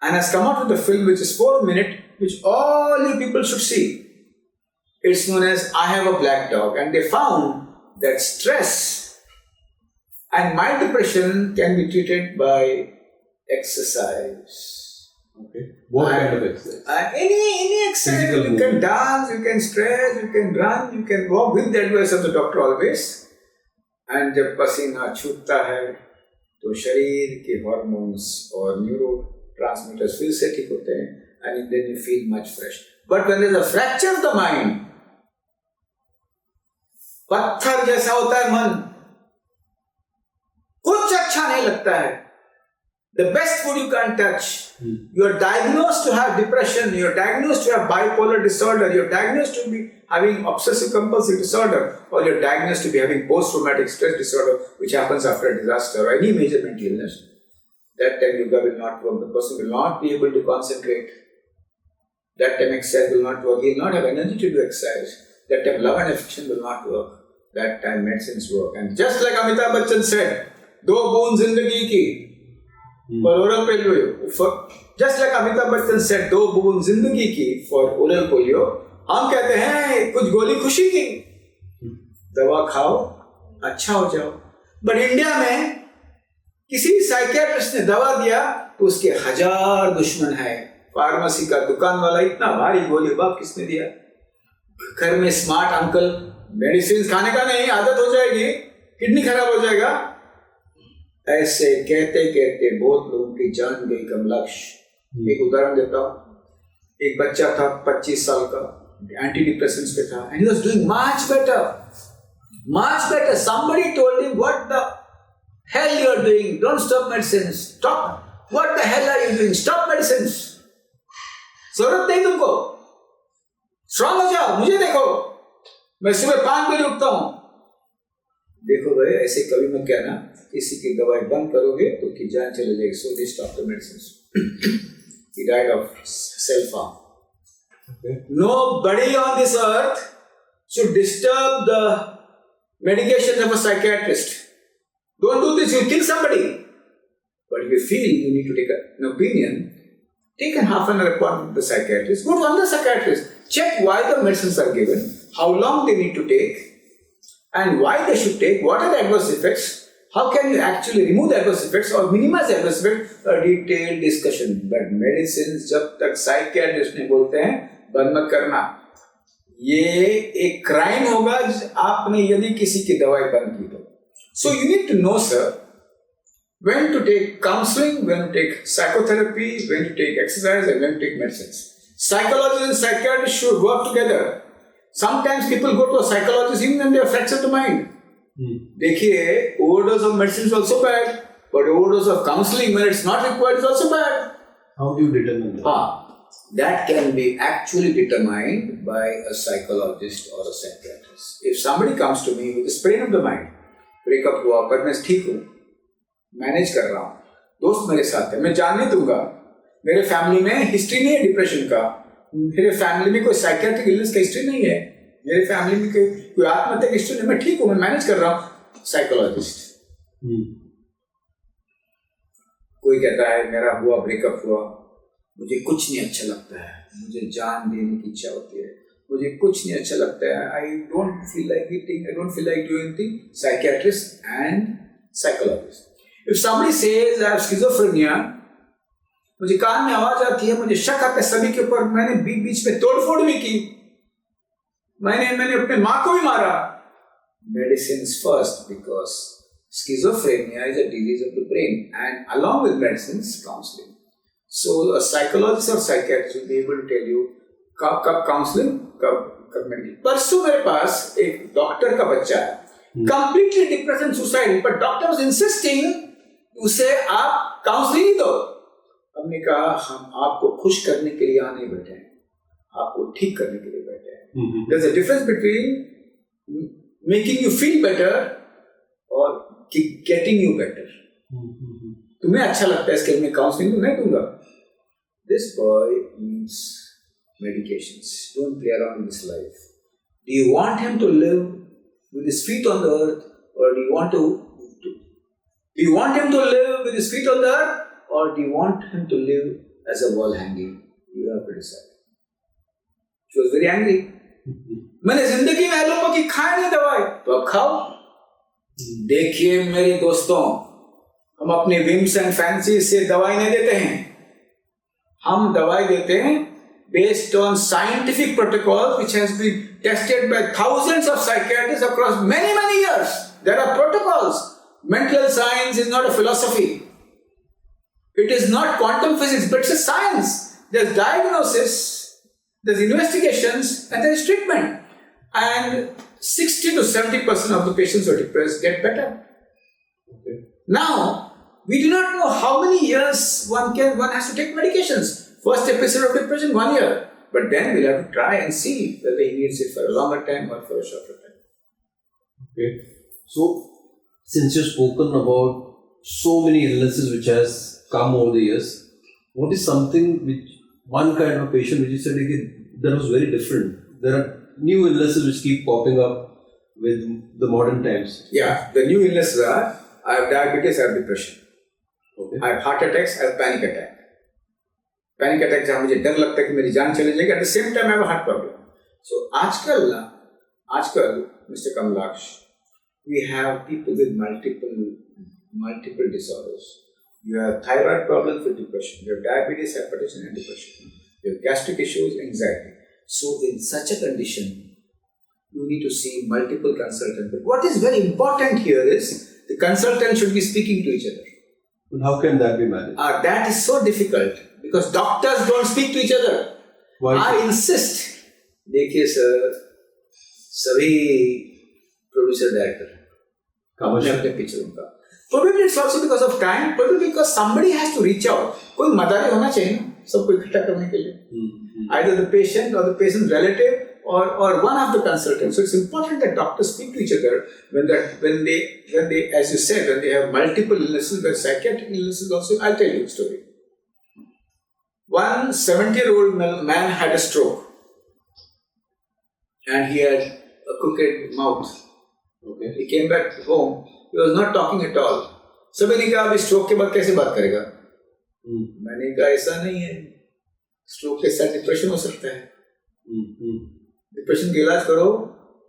and has come out with a film which is 4 minutes, which all you people should see. It's known as I Have a Black Dog, and they found that stress and mild depression can be treated by exercise. Okay. What kind of exercise? Any exercise. Physical You movement. can dance, you can stretch, you can run, you can walk with the advice of the doctor always. And जब पसीना छूटता है तो शरीर के hormones और neuro transmitters फिर से ठीक होते हैं and then you feel much fresh. But when there is a fracture of the mind, पत्थर जैसा होता है मन, कुछ अच्छा नहीं लगता है. The best food you can't touch. You are diagnosed to have depression, you are diagnosed to have bipolar disorder, you are diagnosed to be having obsessive compulsive disorder, or you are diagnosed to be having post-traumatic stress disorder, which happens after a disaster or any major mental illness. That time yoga will not work, the person will not be able to concentrate. That time exercise will not work, he will not have energy to do exercise. That time love and affection will not work. That time medicines work. And just like Amitabh Bachchan said, दो बूंद जिंदगी की for oral polio. Just like Amitabh Bachchan said, दो बूंद जिंदगी की for oral polio. हम कहते हैं कुछ गोली खुशी की, दवा खाओ अच्छा हो जाओ. बट इंडिया में किसी साइकियाट्रिस्ट ने दवा दिया तो उसके 1000 दुश्मन है. फार्मेसी का दुकान वाला इतना भारी गोली बाप किसने दिया. घर में स्मार्ट अंकल मेडिसिन खाने का नहीं, आदत हो जाएगी, किडनी खराब हो जाएगा. ऐसे कहते कहते बहुत लोगों की जान गई. कमलक्ष, एक उदाहरण देता हूँ. एक बच्चा था 25 साल का, एंटी डिप्रेसेंट्स पे था, and he was doing much better. Somebody told him, what the hell you are doing? Don't stop medicines. Stop. What the hell are you doing? Stop medicines. जरूरत नहीं तुमको, स्ट्रांग हो जाओ, मुझे देखो, मैं सुबह 5 बजे उठता हूँ. देखो भाई, ऐसे कभी मत कहना, किसी की दवाई बंद करोगे तो की जान चले जाएगी. So they stopped the medicines. He died of self-harm. Okay. Nobody on this earth should disturb the medication of a psychiatrist. Don't do this, you'll kill somebody. But if you feel you need to take an opinion, take a half an hour appointment with the psychiatrist. Go to another psychiatrist. Check why the medicines are given, how long they need to take, and why they should take, what are the adverse effects, how can you actually remove the adverse effects or minimize the adverse effects, a detailed discussion. But medicines जब तक psychiatrist ने बोलते हैं बंद मत करना, ये एक क्राइम होगा आपने यदि किसी की दवाई बंद की तो. So you need to know, sir, when to take counseling, when to take psychotherapy, when to take exercise, and when to take medicines. Psychologists and psychiatrists should work together. Sometimes people go to a psychologist even when they are fractured to mind. देखिए, overdose of medicine is also bad, but overdose of counseling when it's not required is also bad. How do you determine that? That can be actually determined by a psychologist or a psychiatrist. If somebody comes to me with a sprain of the mind, breakup हुआ पर मैं ठीक हूँ, manage कर रहा हूँ, दोस्त मेरे साथ है, मैं जानने दूंगा, मेरे फैमिली में हिस्ट्री नहीं है डिप्रेशन का, मेरे फैमिली में कोई साइकियाट्रिक इलनेस का हिस्ट्री नहीं है, मेरे फैमिली में कोई आत्महत्या की हिस्ट्री नहीं, मैं ठीक हूँ, मैं मैनेज कर रहा हूँ, साइकोलॉजिस्ट. कोई कहता है मेरा हुआ ब्रेकअप हुआ, मुझे कुछ नहीं अच्छा लगता है, मुझे जान देने की इच्छा होती है, मुझे कुछ नहीं अच्छा लगता है, I don't feel like eating, I don't feel like doing anything. Psychiatrist and psychologist. If somebody says I have schizophrenia, मुझे कान में आवाज आती है, मुझे शक आता है सभी के ऊपर, मैंने बीच में तोड़फोड़ भी की, मैंने अपने माँ को भी मारा. Medicines first, because schizophrenia is a disease of the brain, and along with medicines, counseling. So a psychologist or psychiatrist will be able to tell you कब काउंसलिंग कब मेडिकल. परसों मेरे पास एक डॉक्टर का बच्चा है, completely depression suicide, but doctor was insisting उसे आप काउंसलिंग दो. हमने कहा हम आपको खुश करने के लिए यहाँ नहीं बैठे हैं, आपको ठीक करने के लिए बैठे हैं. There's a difference between making you feel better or getting you better. तुम्हें अच्छा लगता है इसके लिए मैं काउंसलिंग नहीं दूंगा. This boy needs medications. Don't play around with his life. Do you want him to live with his feet on the earth, or do you want to Do you want him to live with his feet on the earth, or do you want him to live as a wall hanging? You have to decide. She was very angry. मैंने जिंदगी में allopathy खाई नहीं दवाई, तो अब खाओ. देखिए मेरे दोस्तों, हम अपने विम्स एंड फैंसी से दवाई नहीं देते हैं. हम दवाई देते हैं based on scientific protocols which has been tested by thousands of psychiatrists across many years. There are protocols. Mental science is not a philosophy. It is not quantum physics, but it's a science. There's diagnosis, there's investigations, and there's treatment. And 60 to 70% of the patients who are depressed get better. Okay. Now, we do not know how many years one has to take medications. First episode of depression, 1 year. But then we'll have to try and see whether he needs it for a longer time or for a shorter time. Okay. So, since you've spoken about so many illnesses which has come over the years, what is something which one kind of patient which you said that was very different? There are new illnesses which keep popping up with the modern times. Yeah, the new illnesses are, I have diabetes, I have depression. Okay. I have heart attacks, I have panic attack. Panic attack जहाँ मुझे डर लगता है कि मेरी जान चली जाएगी. At the same time I have a heart problem. So आजकल Mr. Kamlksh, we have people with multiple disorders. You have thyroid problems with depression. You have diabetes, hypertension, and depression. You have gastric issues, anxiety. So in such a condition, you need to see multiple consultants. But what is very important here is the consultant should be speaking to each other. And how can that be managed? That is so difficult because doctors don't speak to each other. Why? I insist. देखिए sir, सभी producer director अपने पिक्चरों का. Probably it's also because of time. Probably because somebody has to reach out. कोई मदारी होना चाहिए ना सबको इकट्ठा करने के लिए. Either the patient or the patient's relative or one of the consultants. So it's important that doctors speak to each other when they, as you said, when they have multiple illnesses, when psychiatric illnesses also. I'll tell you a story. One 70-year-old man had a stroke and he had a crooked mouth. Okay. He came back home. He was not talking at all. सभी ने कहा अभी stroke के बाद कैसे बात करेगा? मैंने कहा ऐसा नहीं है. स्ट्रोक के साथ डिप्रेशन हो सकता है. Depression के इलाज करो.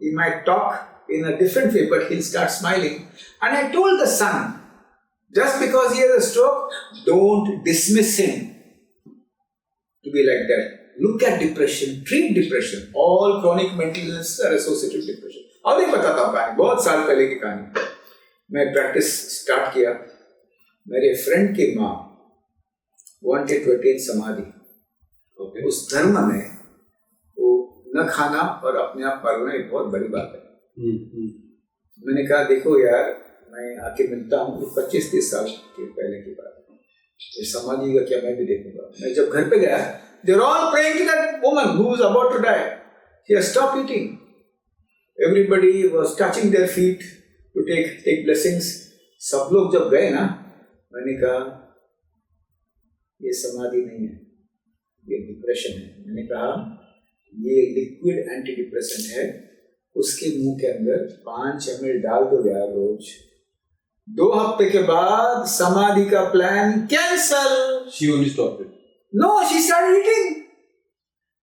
He might talk in a different way, but he'll start smiling. And I told the son, just because he has a stroke, don't dismiss him to be like that. Look at depression, treat depression. All chronic mental illnesses are associated with depression. और एक बताता हूँ कहानी, बहुत साल पहले की कहानी. मैं प्रैक्टिस स्टार्ट किया. मेरे फ्रेंड की माँ wanted to attain समाधि. Okay. उस धर्म में वो न खाना और अपने आप मरना एक बहुत बड़ी बात है. मैंने कहा देखो यार, मैं आके मिलता हूँ. 25-30 साल के पहले की बात है. ये समाधि का क्या मैं भी देखूंगा. मैं जब घर पे गया, they are all praying to that woman who is about to die. She has stopped eating. Everybody was touching their feet to take blessings. सब लोग जब गए ना, मैंने कहा ये समाधि नहीं है, ये डिप्रेशन है. मैंने कहा ये लिक्विड एंटी डिप्रेसेंट है. उसके मुंह के अंदर 5 ml डाल दो यार रोज. 2 हफ्ते के बाद समाधि का plan cancel. She only stopped it. No, she started eating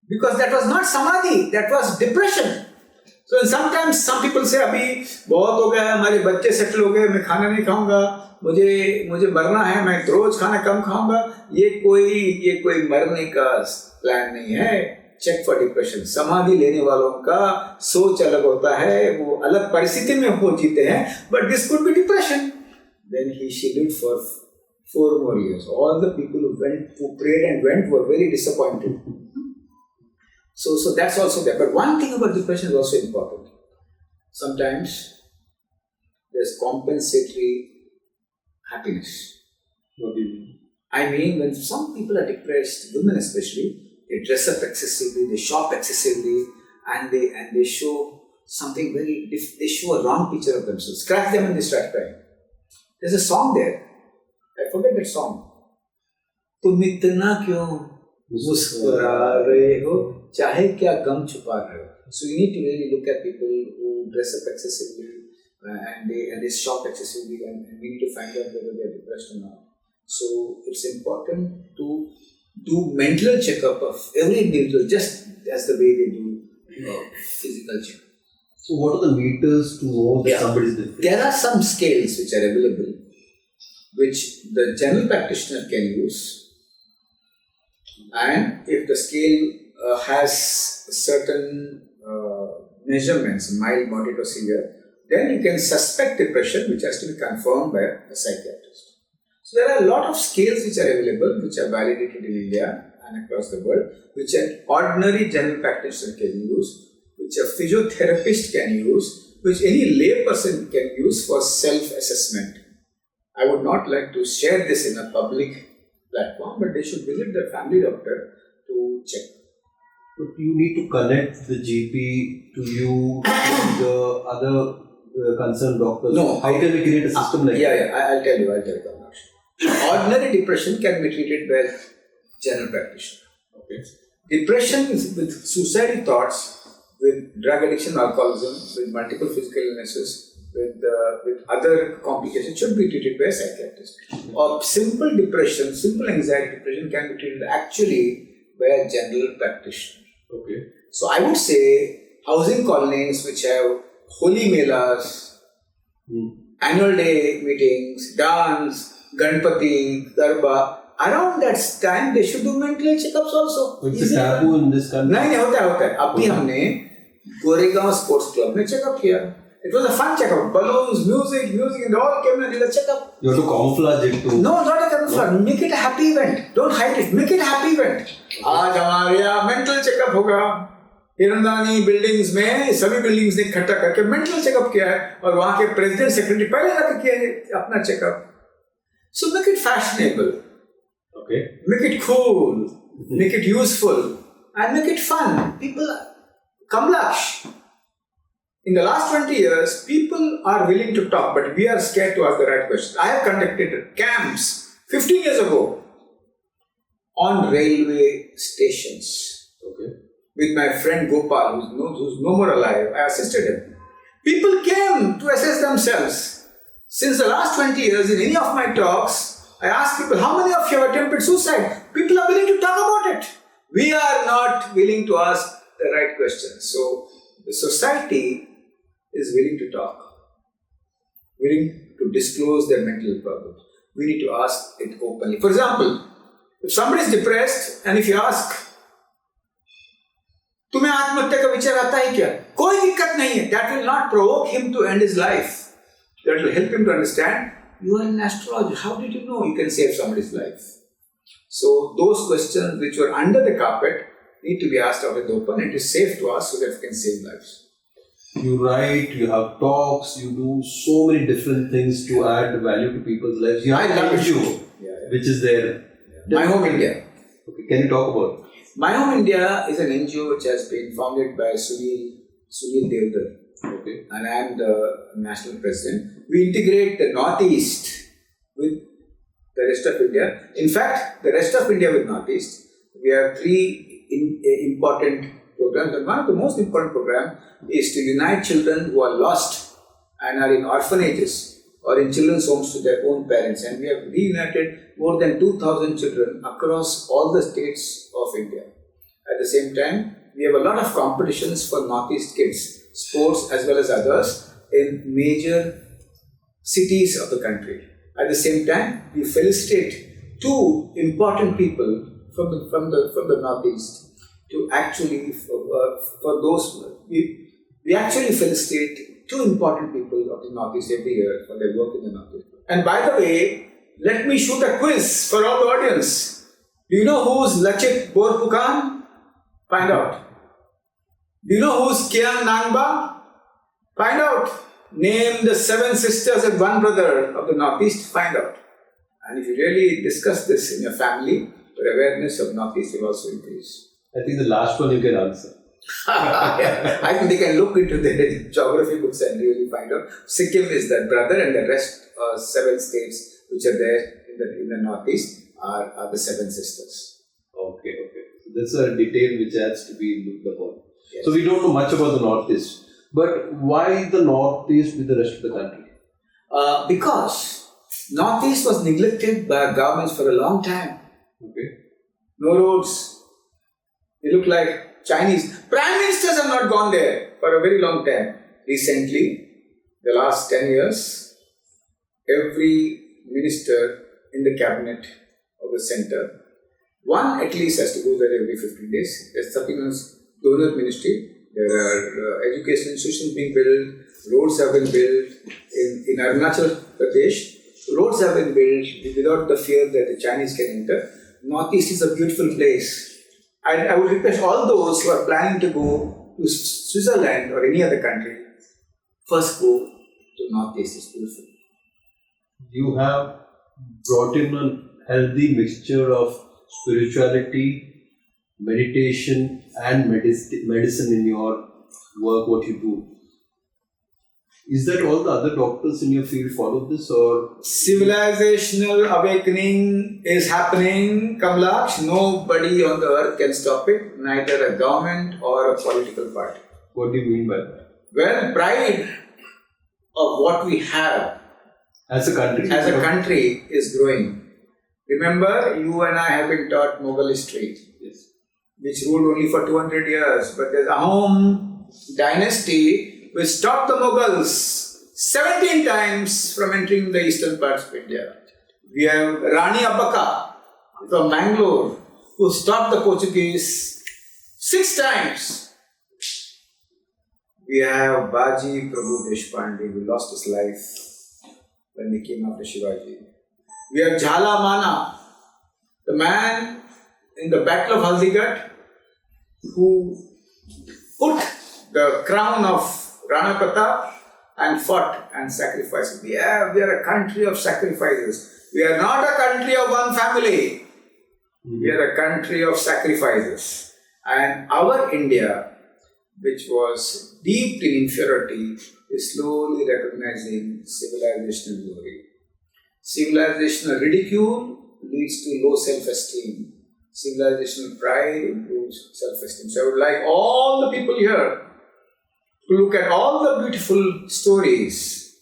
because that was not samadhi, that was depression. So sometimes some people say अभी बहुत हो गया, हमारे बच्चे सेटल हो गए, मैं खाना नहीं खाऊंगा, मुझे मरना है, मैं रोज खाना कम खाऊंगा. ये कोई मरने का प्लान नहीं है. Check for depression. समाधि लेने वालों का सोच अलग होता है, वो अलग परिस्थिति में हो जीते हैं. But this could be depression. Then she lived for 4 more years. All the people who prayed and went were very disappointed. So that's also there. But one thing about depression is also important. Sometimes there's compensatory happiness. What do you mean? I mean, when some people are depressed, women especially, they dress up excessively, they shop excessively, and they show something they show a wrong picture of themselves. Scratch them and they start crying. There's a song there. I forget that song. तुम इतना क्यों मुस्कुरा रहे हो, चाहे क्या गम छुपा रहे हो. So you need to really look at people who dress up excessively, and they shock excessively, and we need to find out whether they are depressed or not. So it's important to do mental checkup of every individual just as the way they do physical checkup. So what are the meters to know that somebody is depressed? There are some scales which are available, which the general practitioner can use, and if the scale has certain measurements, mild, moderate or severe, then you can suspect depression, which has to be confirmed by a psychiatrist. So there are a lot of scales which are available, which are validated in India and across the world, which an ordinary general practitioner can use, which a physiotherapist can use, which any lay person can use for self-assessment. I would not like to share this in a public platform, but they should visit their family doctor to check. But you need to connect the GP to you, to the other concerned doctors. No. How can we create a system like that? I'll tell you, Kamlksh. Ordinary depression can be treated by general practitioner. Okay. Depression with suicidal thoughts, with drug addiction, alcoholism, with multiple physical illnesses, with other complications should be treated by a psychiatrist. Or simple depression, simple anxiety depression can be treated actually by a general practitioner. Okay. So I would say housing colonies which have holy melas, annual day meetings, dance, Ganpati, Garba, around that time they should do mental checkups also. It's a taboo in this country. नहीं होता है. अभी हमने Goregaon sports club में checkup किया. It was a fun checkup. Balloons, music, and all came and did a checkup. You have to camouflage it too. No, not a camouflage. Make it a happy event. Don't hide it. Make it a happy event. आज हमारे यहाँ mental checkup होगा. Hiranandani buildings में सभी buildings ने इकट्ठा करके mental checkup किया है और वहाँ के प्रेसिडेंट सेक्रेटरी पहले जाकर किया है अपना checkup. So make it fashionable. Okay. Make it cool. Make it useful. And make it fun. People, Kamlksh, in the last 20 years, people are willing to talk, but we are scared to ask the right questions. I have conducted camps 15 years ago on railway stations. Okay. With my friend Gopal, who's no more alive. I assisted him. People came to assess themselves. Since the last 20 years, in any of my talks, I ask people, how many of you have attempted suicide? People are willing to talk about it. We are not willing to ask the right questions. So, the society is willing to talk, willing to disclose their mental problems. We need to ask it openly. For example, if somebody is depressed and if you ask, तुम्हें आत्महत्या का विचार आता है क्या? कोई दिक्कत नहीं है. That will not provoke him to end his life. That will help him to understand, you are an astrologer. How did you know you can save somebody's life? So those questions which were under the carpet need to be asked out in the open. It is safe to ask so that we can save lives. You write, you have talks, you do so many different things to add value to people's lives. You have an NGO, which is there. My Home India. Okay, can you talk about it? My Home India is an NGO which has been founded by Sunil Devdar. Okay. And I am the national president. We integrate the Northeast with the rest of India. In fact, the rest of India with Northeast. We have three important programs. And one of the most important programs is to unite children who are lost and are in orphanages or in children's homes to their own parents. And we have reunited more than 2,000 children across all the states of India. At the same time, we have a lot of competitions for Northeast kids, sports as well as others, in major cities of the country. At the same time, we felicitate two important people from the Northeast to actually, for those, we actually felicitate two important people of the Northeast every year for their work in the Northeast. And by the way, let me shoot a quiz for all the audience. Do you know who's Lachit Borpukhan? Find out. Do you know who's Kian Nangba? Find out. Name the 7 sisters and 1 brother of the Northeast. Find out. And if you really discuss this in your family, your awareness of Northeast will also increase. I think the last one you can answer. I think they can look into their geography books and really find out. Sikkim is the brother, and the rest 7 states which are there in the Northeast are the 7 sisters. Okay. So that's a detail which has to be looked upon. Yes. So we don't know much about the Northeast. But why the Northeast with the rest of the country? Because Northeast was neglected by governments for a long time. Okay. No roads. They look like Chinese. Prime ministers have not gone there for a very long time. Recently, the last 10 years, every minister in the cabinet of the center, one at least has to go there every 15 days. There's something as donor ministry. There are education institutions being built, roads have been built. In Arunachal Pradesh, roads have been built without the fear that the Chinese can enter. Northeast is a beautiful place. And I would request all those who are planning to go to Switzerland or any other country, first go to Northeast. It's beautiful. You have brought in a healthy mixture of spirituality, meditation, and medicine in your work, what you do. Is that all the other doctors in your field follow this, or? Civilizational awakening is happening, Kamlksh. Nobody on the earth can stop it, neither a government or a political party. What do you mean by that? Well, pride of what we have As a country is growing. Remember, you and I have been taught Mughal history, Yes. which ruled only for 200 years. But there's Ahom dynasty which stopped the Mughals 17 times from entering the eastern parts of India. We have Rani Abbaka from Mangalore who stopped the Portuguese 6 times. We have Baji Prabhu Deshpande who lost his life when he came after Shivaji. We have Jhala Mana, the man in the Battle of Haldighati who put the crown of Rana Pratap and fought and sacrificed. We are a country of sacrifices. We are not a country of one family. We are a country of sacrifices. And our India, which was deep in inferiority, is slowly recognizing civilizational glory. Civilizational ridicule leads to low self-esteem. Civilizational pride improves self-esteem. So I would like all the people here to look at all the beautiful stories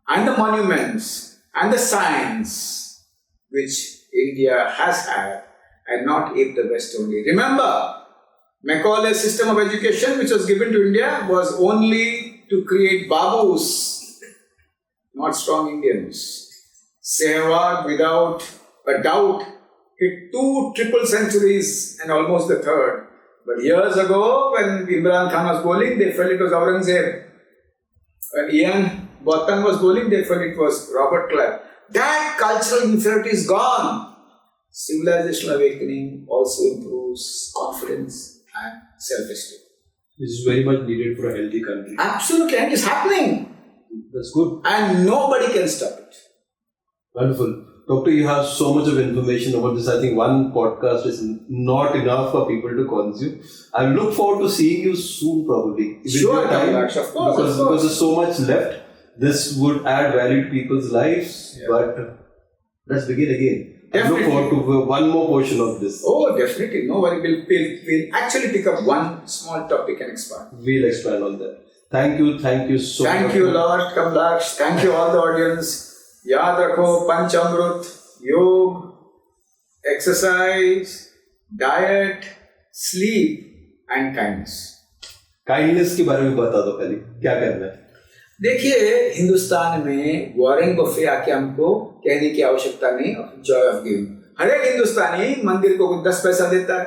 and the monuments and the science which India has had and not ape the West only. Remember, Macaulay's system of education which was given to India was only to create babus, not strong Indians. Sehwag, without a doubt, hit 2 triple centuries and almost the third. But years ago, when Imran Khan was bowling, they felt it was Aurangzeb. When Ian Botham was bowling, they felt it was Robert Clive. That cultural inferiority is gone. Civilizational awakening also improves confidence and self-esteem. This is very much needed for a healthy country. Absolutely, and it's happening. That's good. And nobody can stop it. Wonderful. Doctor, you have so much of information about this. I think one podcast is not enough for people to consume. I look forward to seeing you soon, probably. Sure, Kamlksh, of course. Because there's so much left. This would add value to people's lives. Yeah. But let's begin again. Definitely. I look forward to one more portion of this. Oh, definitely. No worry. We'll actually pick up one small topic and expand. We'll expand on that. Thank you so much. Thank you, Lord Kamlksh. Thank you, all the audience. याद रखो पंचामृत, योग, exercise, diet, sleep and kindness. Kindness के बारे में बता दो पहले, क्या करना है? देखिए, हिंदुस्तान में वॉरेन बफे आके हमको कहने की आवश्यकता नहीं, जॉय ऑफ गिविंग. हर एक हिंदुस्तानी मंदिर को 10 पैसा देता है.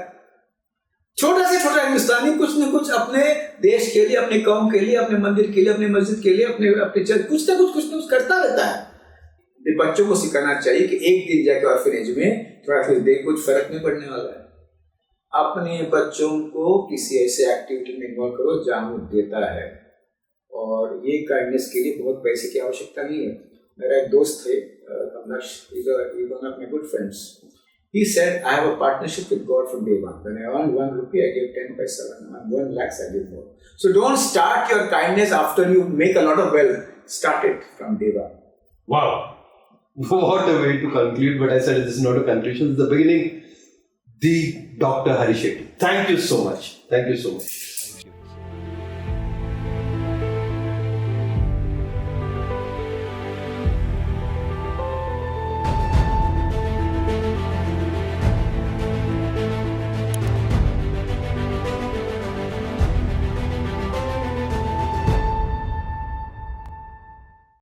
छोटा से छोटा हिंदुस्तानी कुछ न कुछ अपने देश के लिए, अपने कौम के लिए, अपने मंदिर के लिए, अपने मस्जिद के लिए, अपने चर्च कुछ न कुछ करता रहता है. बच्चों को सिखाना चाहिए कि एक दिन जाकर ऑर्फनेज में थोड़ा फिर देख, कुछ फर्क नहीं पड़ने वाला है. अपने बच्चों को किसी ऐसे एक्टिविटी में इन्वॉल्व करो जहाँ वो देता है. और ये काइंडनेस के लिए बहुत पैसे की आवश्यकता नहीं है. मेरा एक दोस्त थे, Kamlksh, he's one of my good friends. He said, I have a partnership with God from day one. When I earn 1 rupee, I give 10 paisa. When I earn 1 lakh, I give more. So don't start your kindness after you make a lot of wealth. Start it from day one. Wow. What a way to conclude, but I said this is not a conclusion, it's the beginning. The Dr. Harish Shetty. Thank you so much. Thank you so much.